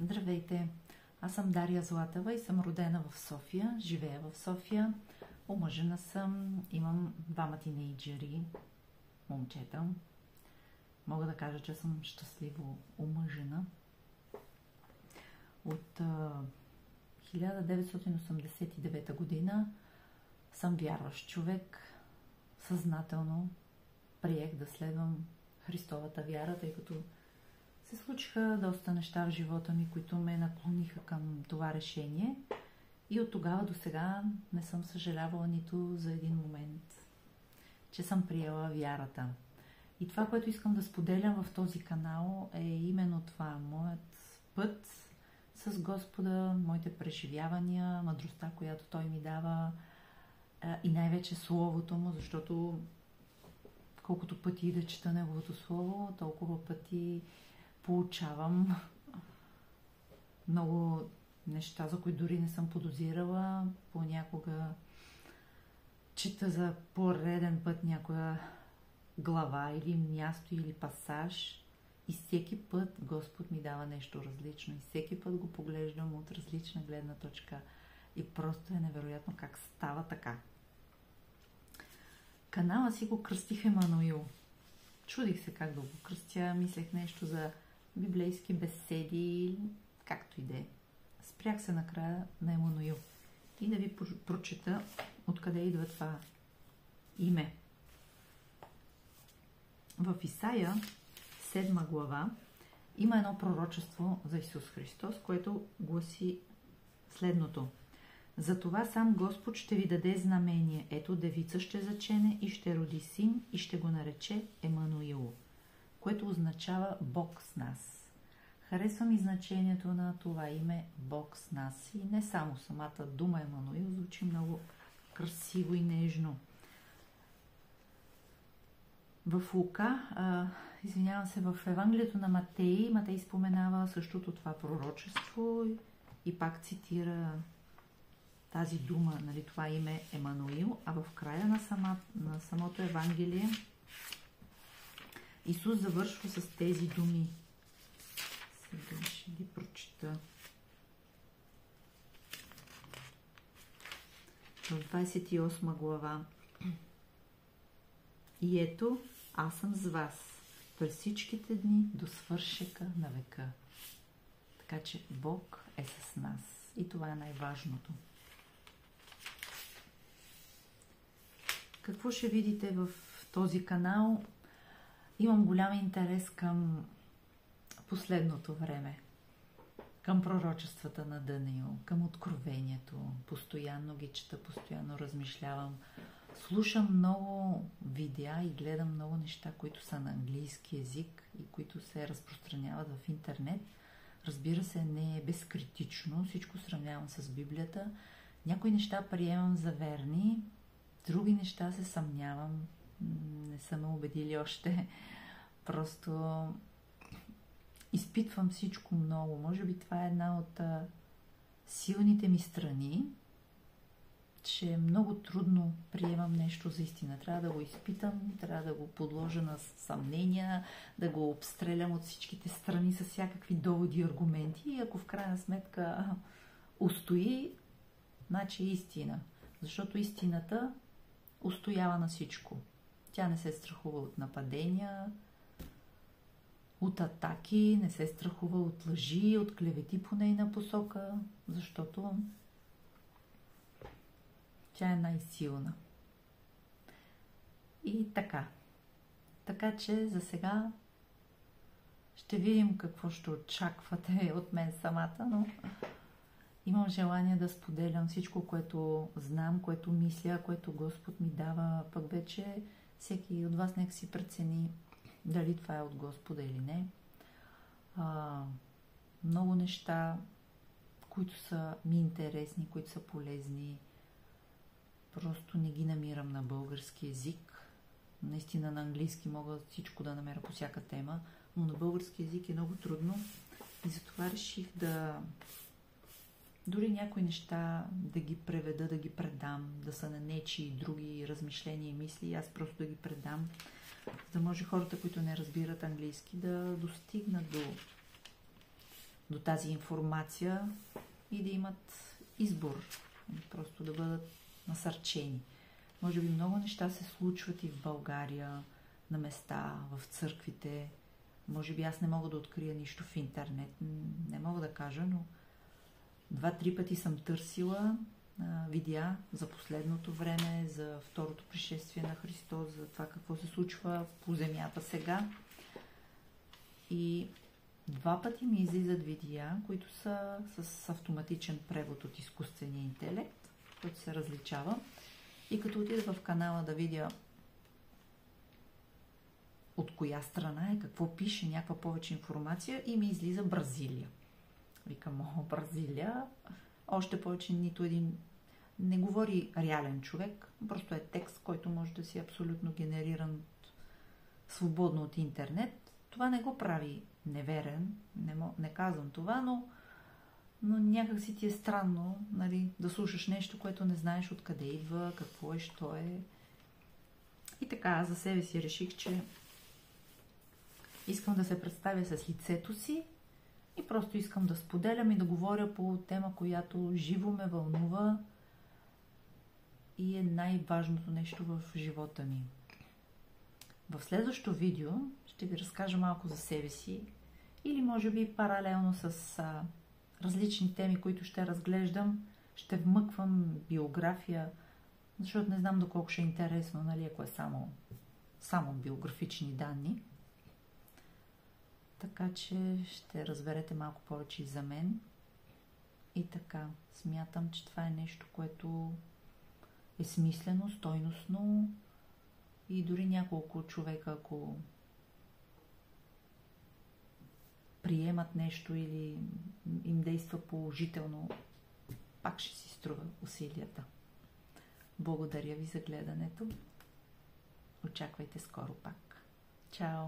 Здравейте! Аз съм Дария Златева и съм родена в София, живея в София, омъжена съм, имам двама тинейджери, момчета. Мога да кажа, че съм щастливо омъжена. От 1989 година съм вярващ човек, съзнателно приех да следвам Христовата вяра, тъй като се случиха доста неща в живота ми, които ме наклониха към това решение. И от тогава до сега не съм съжалявала нито за един момент, че съм приела вярата. И това, което искам да споделям в този канал, е именно това. Моят път с Господа, моите преживявания, мъдростта, която Той ми дава и най-вече Словото Му, защото колкото пъти да чета Неговото Слово, толкова пъти получавам много неща, за които дори не съм подозирала. Понякога чета за пореден път някоя глава или място или пасаж и всеки път Господ ми дава нещо различно и всеки път го поглеждам от различна гледна точка и просто е невероятно как става така. Канала си го кръстих Емануил. Чудих се как да го кръстя, мислех нещо за библейски беседи, както и да е. Спрях се накрая на Емануил. И да ви прочета откъде идва това име. В Исаия, 7 глава, има едно пророчество за Исус Христос, което гласи следното. Затова сам Господ ще ви даде знамение. Ето, девица ще зачене и ще роди син и ще го нарече Емануил, което означава Бог с нас. Харесвам и значението на това име Бог с нас. И не само самата дума Емануил звучи много красиво и нежно. В Лука, извинявам се, в Евангелието на Матей споменава същото това пророчество и пак цитира тази дума, нали, това име Емануил, а в края на самото Евангелие Исус завършва с тези думи. Сега ще ги прочита. В 28 глава. И ето, аз съм с вас през всичките дни до свършека на века. Така че Бог е с нас. И това е най-важното. Какво ще видите в този канал? Имам голям интерес към последното време, към пророчествата на Даниил, към откровението. Постоянно ги чета, постоянно размишлявам. Слушам много видеа и гледам много неща, които са на английски език и които се разпространяват в интернет. Разбира се, не е безкритично, всичко сравнявам с Библията. Някои неща приемам за верни, други неща се съмнявам. Не са ме убедили още. Просто изпитвам всичко много. Може би това е една от силните ми страни, че много трудно приемам нещо за истина. Трябва да го изпитам, трябва да го подложа на съмнения, да го обстрелям от всичките страни с всякакви доводи и аргументи. И ако в крайна сметка устои, значи е истина. Защото истината устоява на всичко. Тя не се страхува от нападения, от атаки, не се страхува от лъжи, от клевети по нейна посока, защото тя е най-силна. И така. Така че за сега ще видим какво ще очаквате от мен самата, но имам желание да споделям всичко, което знам, което мисля, което Господ ми дава. Пък вече всеки от вас нека си прецени дали това е от Господа или не. Много неща, които са ми интересни, които са полезни, просто не ги намирам на български език. Наистина на английски мога всичко да намеря по всяка тема, но на български език е много трудно и затова реших да дори някои неща да ги преведа, да ги предам, да са на нечии други размишления и мисли, аз просто да ги предам, за да може хората, които не разбират английски, да достигнат до до тази информация и да имат избор. Просто да бъдат насърчени. Може би много неща се случват и в България, на места, в църквите. Може би аз не мога да открия нищо в интернет. Не мога да кажа, но 2-3 пъти съм търсила видеа за последното време, за второто пришествие на Христос, за това какво се случва по земята сега. И 2 пъти ми излизат видеа, които са с автоматичен превод от изкуствения интелект, който се различава. И като отида в канала да видя от коя страна е, какво пише, някаква повече информация, и ми излиза Бразилия. Викам, Бразилия, още повече нито един не говори реален човек, просто е текст, който може да си абсолютно генериран свободно от интернет. Това не го прави неверен, не казвам това, но някак си ти е странно, нали, да слушаш нещо, което не знаеш откъде идва, какво е, що е. И така, за себе си реших, че искам да се представя с лицето си и просто искам да споделям и да говоря по тема, която живо ме вълнува и е най-важното нещо в живота ми. В следващото видео ще ви разкажа малко за себе си или може би паралелно с различни теми, които ще разглеждам, ще вмъквам биография, защото не знам доколко ще е интересно, нали, ако е само биографични данни. Така че ще разберете малко повече и за мен. И така, смятам, че това е нещо, което е смислено, стойностно и дори няколко човека, ако приемат нещо или им действа положително, пак ще си струва усилията. Благодаря ви за гледането. Очаквайте скоро пак. Чао!